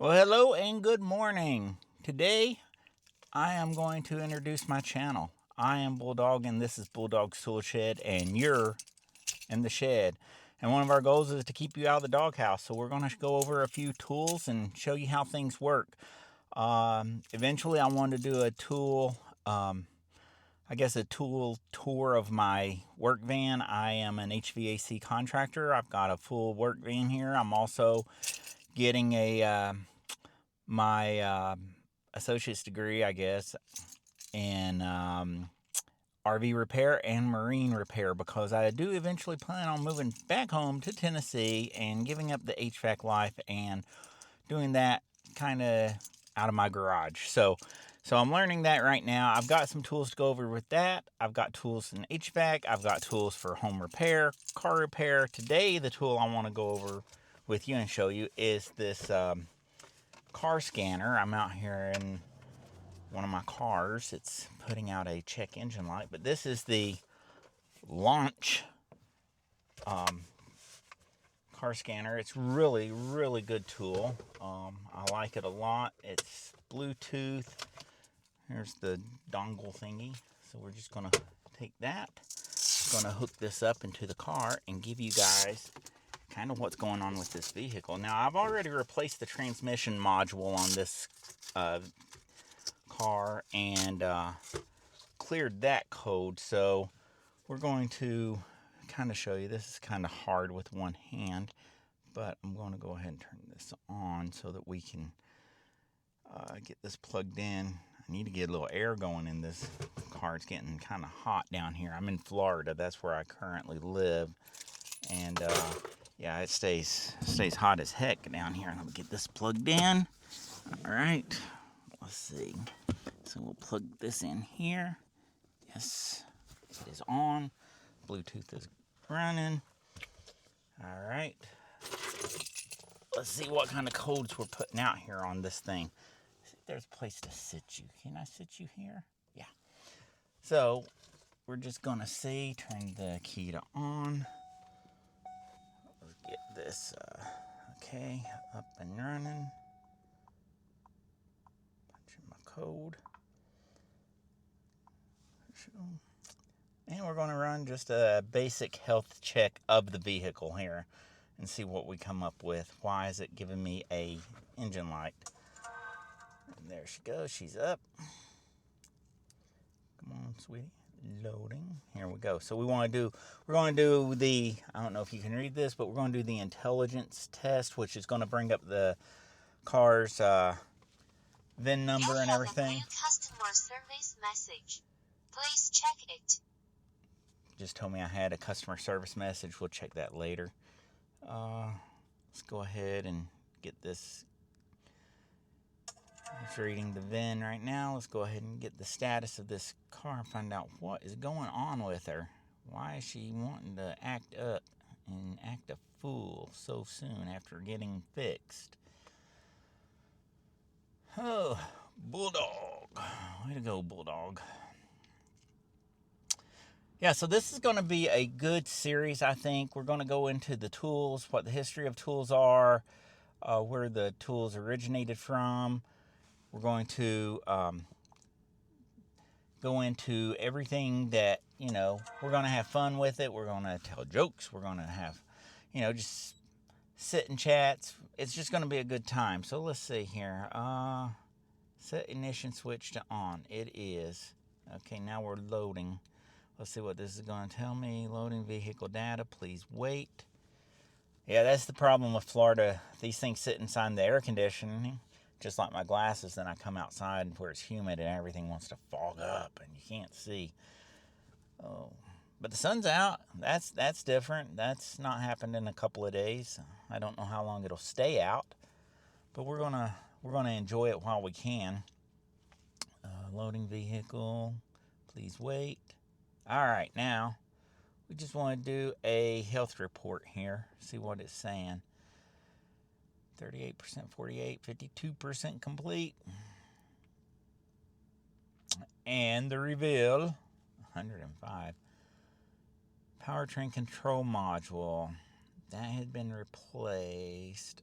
Well, hello and good morning. Today, I am going to introduce my channel. I am Bulldog, and this is Bulldog's Tool Shed, and you're in the shed. And one of our goals is to keep you out of the doghouse. So we're going to go over a few tools and show you how things work. Eventually, I want to do a tool, a tool tour of my work van. I am an HVAC contractor. I've got a full work van here. I'm also getting my associate's degree, in RV repair and marine repair, because I do eventually plan on moving back home to Tennessee and giving up the HVAC life and doing that kind of out of my garage. So I'm learning that right now. I've got some tools to go over with that. I've got tools in HVAC. I've got tools for home repair, car repair. Today, the tool I want to go over with you and show you is this car scanner. I'm out here in one of my cars. It's putting out a check engine light, but this is the launch car scanner. It's really, really good tool. I like it a lot. It's Bluetooth. Here's the dongle thingy. So we're just gonna take that. Gonna hook this up into the car and give you guys kind of what's going on with this vehicle. Now, I've already replaced the transmission module on this car and cleared that code. So we're going to kind of show you. This is kind of hard with one hand, but I'm going to go ahead and turn this on so that we can get this plugged in. I need to get a little air going in this car. It's getting kind of hot down here. I'm in Florida. That's where I currently live. And yeah, it stays hot as heck down here. Let me get this plugged in. All right. Let's see. So we'll plug this in here. Yes, it is on. Bluetooth is running. All right. Let's see what kind of codes we're putting out here on this thing. See if there's a place to sit you. Can I sit you here? Yeah. So we're just gonna turn the key to on. Let's get this okay, up and running. Punch in my code. And we're going to run just a basic health check of the vehicle here and see what we come up with. Why is it giving me a engine light? And there she goes. She's up. Come on, sweetie. Loading. Here we go. So we're going to do the, I don't know if you can read this, but we're going to do the intelligence test, which is going to bring up the car's VIN number and everything. You have a new customer service message. Please check it. Just told me I had a customer service message. We'll check that later. Let's go ahead and get this. It's reading the VIN right now. Let's go ahead and get the status of this car and find out what is going on with her. Why is she wanting to act up and act a fool so soon after getting fixed? Oh, Bulldog. Way to go, Bulldog. Yeah, so this is going to be a good series, I think. We're going to go into the tools, what the history of tools are, where the tools originated from. We're going to go into everything that, we're going to have fun with it. We're going to tell jokes. We're going to have, just sit and chat. It's just going to be a good time. So let's see here. Set ignition switch to on. It is. Okay, now we're loading. Let's see what this is going to tell me. Loading vehicle data. Please wait. Yeah, that's the problem with Florida. These things sit inside the air conditioning, just like my glasses. Then I come outside where it's humid and everything wants to fog up and you can't see. Oh, but the sun's out. That's different. That's not happened in a couple of days. I don't know how long it'll stay out, but we're gonna enjoy it while we can. Loading vehicle. Please wait. All right, now we just want to do a health report here, see what it's saying. 38%, 48%, 52% complete. And the reveal, 105. Powertrain control module, that had been replaced.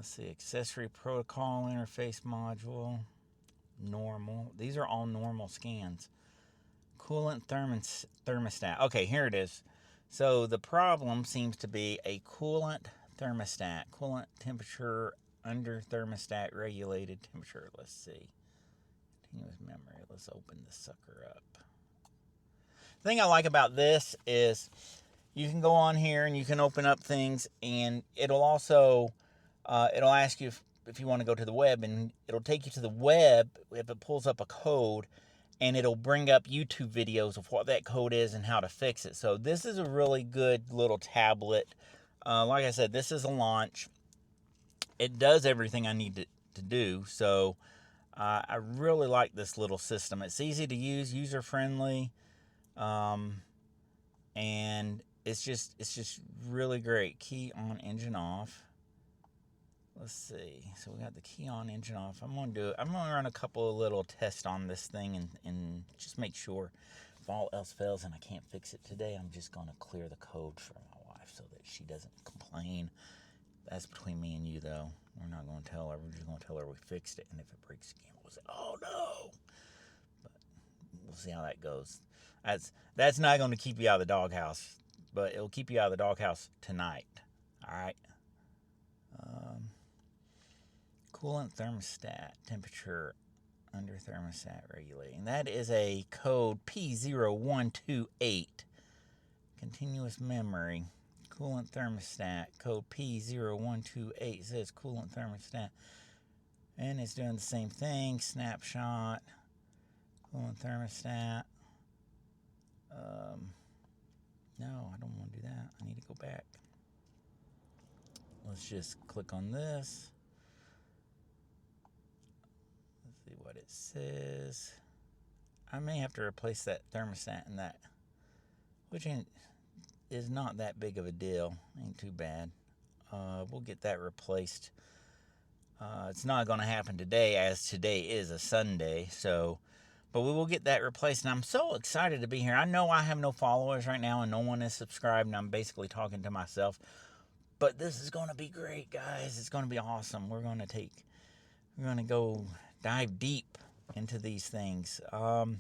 Let's see, accessory protocol interface module, normal. These are all normal scans. Coolant thermostat. Okay, here it is. So the problem seems to be a coolant thermostat. Coolant temperature under thermostat regulated temperature. Let's see. Continuous memory. Let's open this sucker up. The thing I like about this is you can go on here and you can open up things, and it'll also it'll ask you if you want to go to the web, and it'll take you to the web if it pulls up a code, and it'll bring up YouTube videos of what that code is and how to fix it. So this is a really good little tablet. Like I said, this is a launch. It does everything I need to do. So I really like this little system. It's easy to use, user-friendly, and it's just really great. Key on, engine off. Let's see. So we got the key on, engine off. I'm gonna run a couple of little tests on this thing and just make sure. If all else fails and I can't fix it today, I'm just gonna clear the code for my wife so that she doesn't complain. That's between me and you, though. We're not gonna tell her. We're just gonna tell her we fixed it, and if it breaks again, we'll say, "Oh no!" But we'll see how that goes. That's not going to keep you out of the doghouse, but it'll keep you out of the doghouse tonight. All right. Coolant thermostat, temperature under thermostat regulating. That is a code P0128. Continuous memory. Coolant thermostat, code P0128 says coolant thermostat. And it's doing the same thing. Snapshot. Coolant thermostat. No, I don't want to do that. I need to go back. Let's just click on this. Let's see what it says. I may have to replace that thermostat in that, which is not that big of a deal. Ain't too bad. We'll get that replaced. It's not going to happen today, as today is a Sunday, but we will get that replaced, and I'm so excited to be here. I know I have no followers right now, and no one is subscribed, and I'm basically talking to myself. But this is going to be great, guys. It's going to be awesome. We're going to go dive deep into these things. Let's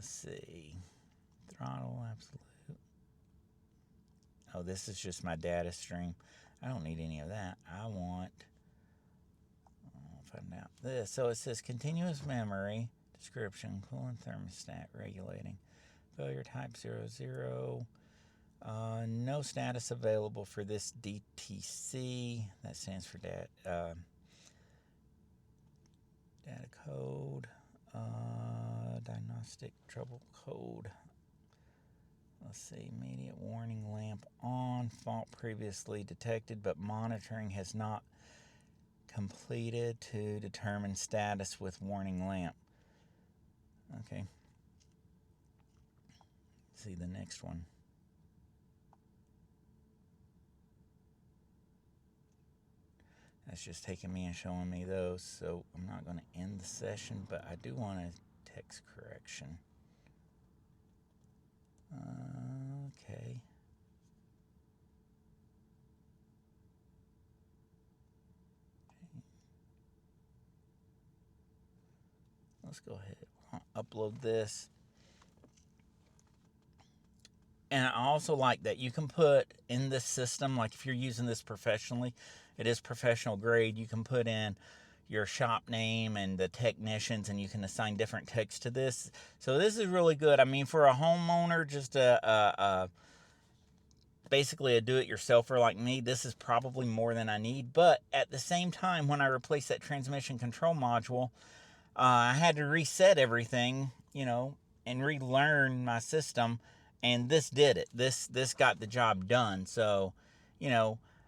see. Throttle absolute. Oh, this is just my data stream. I don't need any of that. I want... I'll find out this. So it says continuous memory, description, coolant thermostat regulating. Failure type 00. No status available for this DTC. That stands for data code. Diagnostic trouble code. Let's see. Immediate warning lamp on. Fault previously detected, but monitoring has not completed to determine status with warning lamp. Okay. Let's see the next one. That's just taking me and showing me those, so I'm not going to end the session, but I do want a text correction. Okay. Let's go ahead. I'll upload this. And I also like that you can put in this system, like if you're using this professionally, it is professional grade. You can put in your shop name and the technicians, and you can assign different text to this. So this is really good. I mean, for a homeowner, just basically a do-it-yourselfer like me, this is probably more than I need. But at the same time, when I replaced that transmission control module, I had to reset everything, and relearn my system. And this did it. This got the job done. So,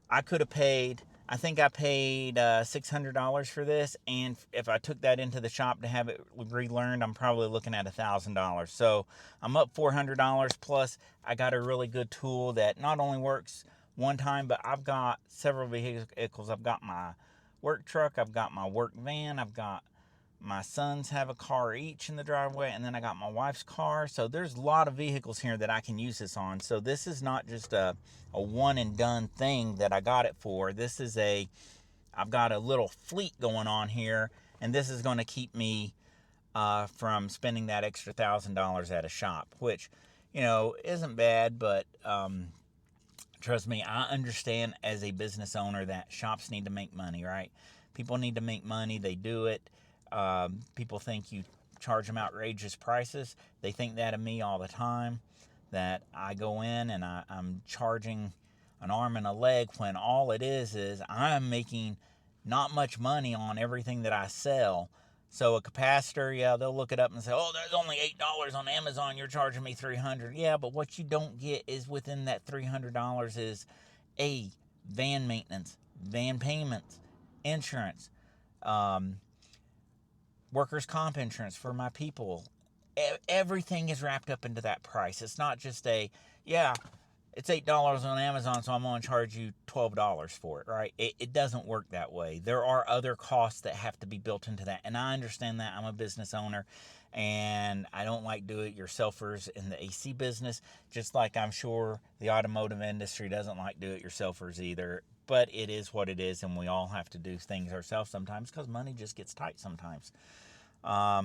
I could have paid, I think I paid $600 for this. And if I took that into the shop to have it relearned, I'm probably looking at $1,000. So I'm up $400. Plus, I got a really good tool that not only works one time, but I've got several vehicles. I've got my work truck. I've got my work van. I've got My sons have a car each in the driveway, and then I got my wife's car. So there's a lot of vehicles here that I can use this on. So this is not just a one and done thing that I got it for. I've got a little fleet going on here, and this is going to keep me from spending that extra $1,000 at a shop, which, isn't bad, but trust me, I understand as a business owner that shops need to make money, right? People need to make money. They do it. People think you charge them outrageous prices. They think that of me all the time, that I go in and I'm charging an arm and a leg, when all it is I'm making not much money on everything that I sell. So a capacitor, yeah, they'll look it up and say, oh, there's only $8 on Amazon. You're charging me $300. Yeah, but what you don't get is within that $300 is van maintenance, van payments, insurance, workers' comp insurance for my people. Everything is wrapped up into that price. It's not just it's $8 on Amazon, so I'm going to charge you $12 for it, right? It doesn't work that way. There are other costs that have to be built into that, and I understand that. I'm a business owner, and I don't like do-it-yourselfers in the AC business, just like I'm sure the automotive industry doesn't like do-it-yourselfers either. But it is what it is, and we all have to do things ourselves sometimes because money just gets tight sometimes. I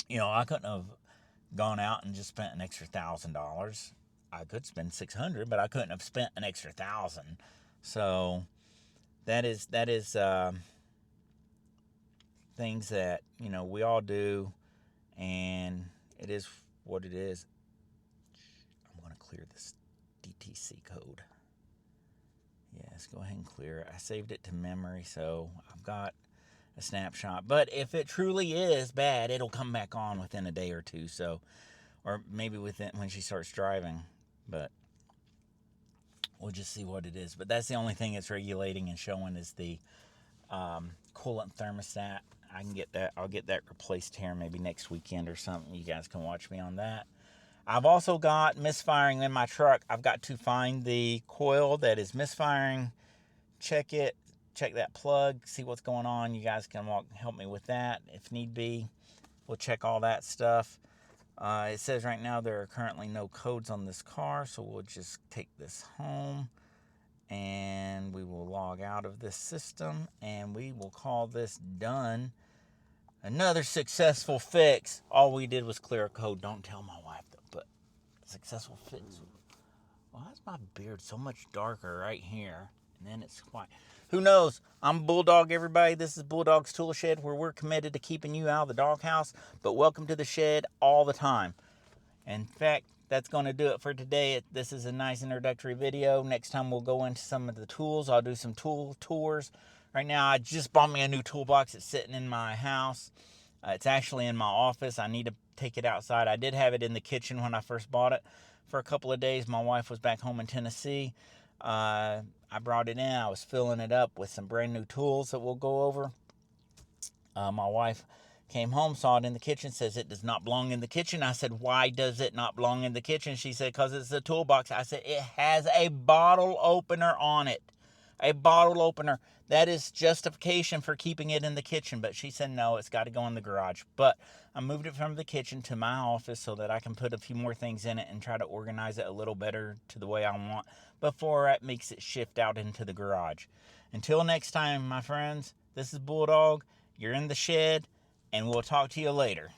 couldn't have gone out and just spent an extra $1,000. I could spend $600, but I couldn't have spent an extra $1,000. So that is things that we all do, and it is what it is. I'm going to clear this DTC code. Yes, go ahead and clear it. I saved it to memory, so I've got a snapshot. But if it truly is bad, it'll come back on within a day or two. So, or maybe within when she starts driving. But we'll just see what it is. But that's the only thing it's regulating and showing is the coolant thermostat. I can get that. I'll get that replaced here maybe next weekend or something. You guys can watch me on that. I've also got misfiring in my truck. I've got to find the coil that is misfiring, check it, check that plug, see what's going on. You guys can help me with that if need be. We'll check all that stuff. It says right now there are currently no codes on this car, so we'll just take this home and we will log out of this system and we will call this done. Another successful fix. All we did was clear a code. Don't tell my wife though, but successful fix. Why is my beard so much darker right here? And then it's white. Who knows? I'm Bulldog, everybody. This is Bulldog's Tool Shed, where we're committed to keeping you out of the doghouse, but welcome to the shed all the time. In fact, that's going to do it for today. This is a nice introductory video. Next time we'll go into some of the tools. I'll do some tool tours. Right now, I just bought me a new toolbox. It's sitting in my house. It's actually in my office. I need to take it outside. I did have it in the kitchen when I first bought it for a couple of days. My wife was back home in Tennessee. I brought it in. I was filling it up with some brand new tools that we'll go over. My wife came home, saw it in the kitchen, says it does not belong in the kitchen. I said, why does it not belong in the kitchen? She said, because it's a toolbox. I said, it has a bottle opener on it. A bottle opener. That is justification for keeping it in the kitchen. But she said, no, it's got to go in the garage. But I moved it from the kitchen to my office so that I can put a few more things in it and try to organize it a little better to the way I want before it makes it shift out into the garage. Until next time, my friends, this is Bulldog. You're in the shed, and we'll talk to you later.